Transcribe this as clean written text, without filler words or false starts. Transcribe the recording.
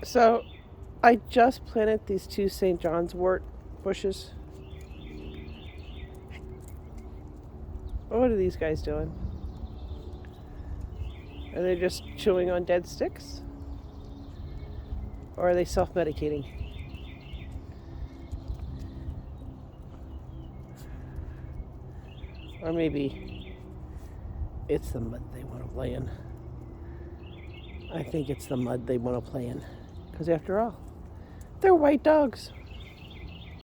So I just planted these two St. John's wort bushes. What are these guys doing? Are they just chewing on dead sticks? Or are they self-medicating? Or maybe it's the mud they want to play in. I think it's the mud they want to play in. Because after all, they're white dogs.